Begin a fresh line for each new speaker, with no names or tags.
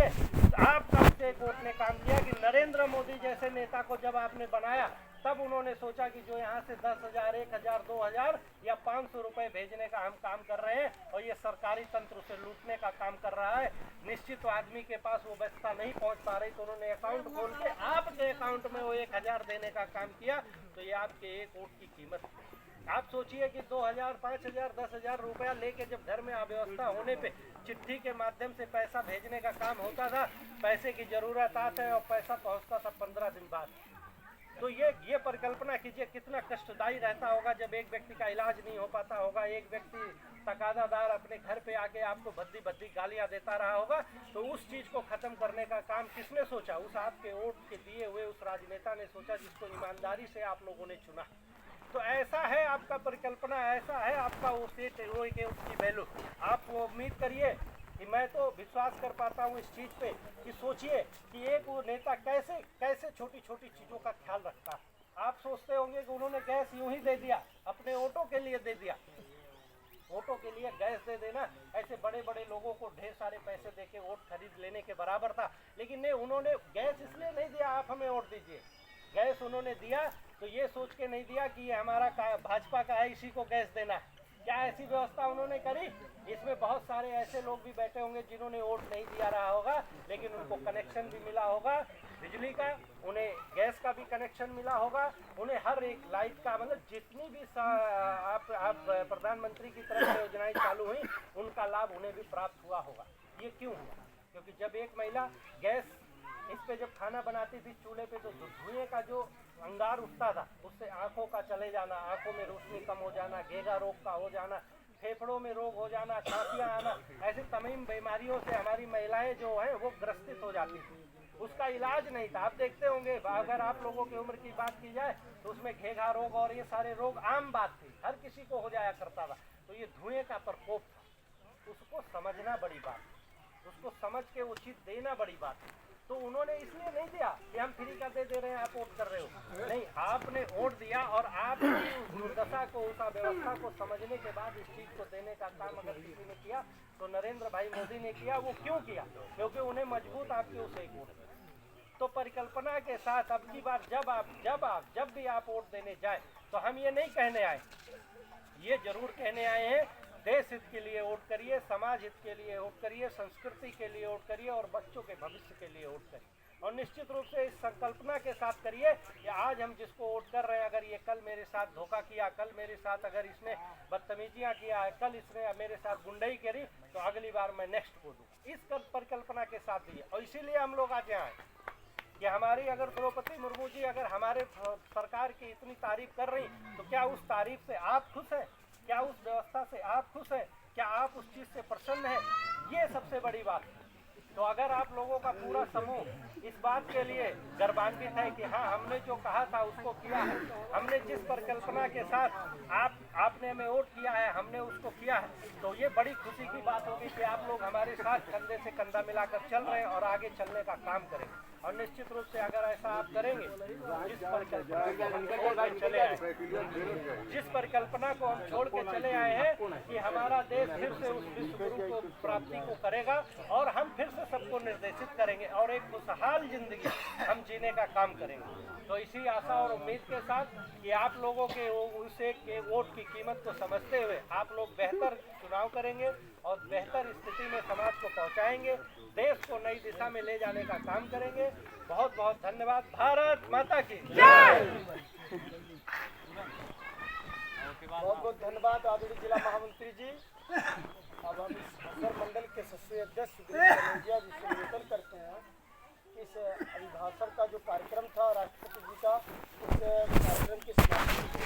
है। आपका उसे एक वोट ने काम किया कि नरेंद्र मोदी जैसे नेता को जब आपने बनाया तब उन्होंने सोचा कि जो यहाँ से 10,000, 1,000, 2,000 या 500 रुपए भेजने का हम काम कर रहे हैं और ये सरकारी तंत्र से लूटने का काम कर रहा है, निश्चित आदमी के पास वो व्यवस्था नहीं पहुँच पा रही, तो उन्होंने अकाउंट खोल के आपके अकाउंट में वो 1,000 देने का काम किया। तो ये आपके एक वोट की कीमत है। आप सोचिए कि 2,000, 5,000, 10,000 रुपया लेके जब घर में अव्यवस्था होने पे चिट्ठी के माध्यम से पैसा भेजने का काम होता था, पैसे की जरूरत आती है और पैसा पहुंचता था 15 दिन बाद। तो ये परिकल्पना कीजिए कितना कष्टदायी रहता होगा जब एक व्यक्ति का इलाज नहीं हो पाता होगा, एक व्यक्ति तकादादार अपने घर पे आके आपको भद्दी भद्दी गालियां देता रहा होगा। तो उस चीज को खत्म करने का काम किसने सोचा? उस आपके वोट के दिए हुए उस राजनेता ने सोचा जिसको ईमानदारी से आप लोगों ने चुना। तो ऐसा है आपका परिकल्पना, ऐसा है आपका वो सेट उसकी वैल्यू। आप वो उम्मीद करिए कि मैं तो विश्वास कर पाता हूँ इस चीज़ पे कि सोचिए कि एक वो नेता कैसे कैसे छोटी छोटी चीज़ों का ख्याल रखता है। आप सोचते होंगे कि उन्होंने गैस यूं ही दे दिया, अपने वोटों के लिए दे दिया। वोटों के लिए गैस दे देना ऐसे बड़े बड़े लोगों को ढेर सारे पैसे देके वोट खरीद लेने के बराबर था। लेकिन नहीं, उन्होंने गैस इसलिए नहीं दिया आप हमें वोट दीजिए। गैस उन्होंने दिया तो ये सोच के नहीं दिया कि ये हमारा भाजपा का है, इसी को गैस देना है। क्या ऐसी व्यवस्था उन्होंने करी? इसमें बहुत सारे ऐसे लोग भी बैठे होंगे जिन्होंने वोट नहीं दिया रहा होगा, लेकिन उनको कनेक्शन भी मिला होगा बिजली का, उन्हें गैस का भी कनेक्शन मिला होगा, उन्हें हर एक लाइट का, मतलब जितनी भी आप प्रधानमंत्री की तरफ से योजनाएं चालू हुई उनका लाभ उन्हें भी प्राप्त हुआ होगा। ये क्यों हुआ? क्योंकि जब एक महिला गैस इस पे जब खाना बनाती थी चूल्हे पे, तो धुएं का जो अंगार उठता था उससे आंखों का चले जाना, आंखों में रोशनी कम हो जाना, घेगा रोग का हो जाना, फेफड़ों में रोग हो जाना, खांसियां आना, ऐसे तमाम बीमारियों से हमारी महिलाएं जो है वो ग्रसित हो जाती थी। उसका इलाज नहीं था। आप देखते होंगे अगर आप लोगों की उम्र की बात की जाए तो उसमें घेगा रोग और ये सारे रोग आम बात थी, हर किसी को हो जाया करता था। तो ये धुएं का प्रकोप था, उसको समझना बड़ी बात, उसको समझ के उचित देना बड़ी बात है। तो उन्होंने इसलिए नहीं दिया कि हम फ्री का दे रहे हैं आप वोट कर रहे हो, नहीं, आपने वोट दिया और आपकी उस दुर्दशा को, उस व्यवस्था को समझने के बाद इस चीज को देने का काम अगर किसी ने किया तो नरेंद्र भाई मोदी ने किया। वो क्यों किया? क्योंकि उन्हें मजबूत आपकी उस एक वोट। तो परिकल्पना के साथ अब की बार जब भी आप वोट देने जाए तो हम ये नहीं कहने आए, ये जरूर कहने आए हैं देश हित के लिए वोट करिए, समाज हित के लिए वोट करिए, संस्कृति के लिए वोट करिए और बच्चों के भविष्य के लिए वोट करिए। और निश्चित रूप से इस संकल्पना के साथ करिए कि आज हम जिसको वोट कर रहे हैं, अगर ये कल मेरे साथ धोखा किया, कल मेरे साथ अगर इसने बदतमीजियां किया है, कल इसने मेरे साथ गुंडाई करी, तो अगली बार मैं नेक्स्ट को दूँ। इस परिकल्पना के साथ दिए। और इसीलिए हम लोग आज यहाँ आए कि हमारी अगर द्रौपदी मुर्मू जी अगर हमारे सरकार की इतनी तारीफ कर रही, तो क्या उस तारीफ से आप खुश हैं? क्या उस व्यवस्था से आप खुश हैं? क्या आप उस चीज़ से प्रसन्न हैं? ये सबसे बड़ी बात है। तो अगर आप लोगों का पूरा समूह इस बात के लिए गर्वान्वित है कि हाँ, हमने जो कहा था उसको किया है, हमने जिस परिकल्पना के साथ आपने हमें वोट किया है हमने उसको किया है, तो ये बड़ी खुशी की बात होगी कि आप लोग हमारे साथ कंधे से कंधा मिलाकर चल रहे हैं और आगे चलने का काम करेंगे। और निश्चित रूप से अगर ऐसा आप करेंगे, जिस परिकल्पना को हम छोड़ के चले आए, जिस परिकल्पना को हम छोड़ के चले आए हैं कि हमारा देश फिर से उस विश्व गुरु को प्राप्ति को करेगा और हम फिर से सबको निर्देशित करेंगे और एक खुशहाल जिंदगी हम जीने का काम करेंगे। तो इसी आशा और उम्मीद के साथ कि आप लोगों के उस एक वोट की कीमत को समझते हुए आप लोग बेहतर चुनाव करेंगे और बेहतर स्थिति में समाज को पहुंचाएंगे, देश को नई दिशा में ले जाने का काम करेंगे। बहुत बहुत धन्यवाद। भारत माता की जय।
बहुत बहुत धन्यवाद आदरणीय जिला महामंत्री जी। अब हम इस मंडल के सदस्य अध्यक्ष जी से निवेदन करते हैं इस अभिभाषण का जो कार्यक्रम था राष्ट्रपति जी का, उस कार्यक्रम की समाप्ति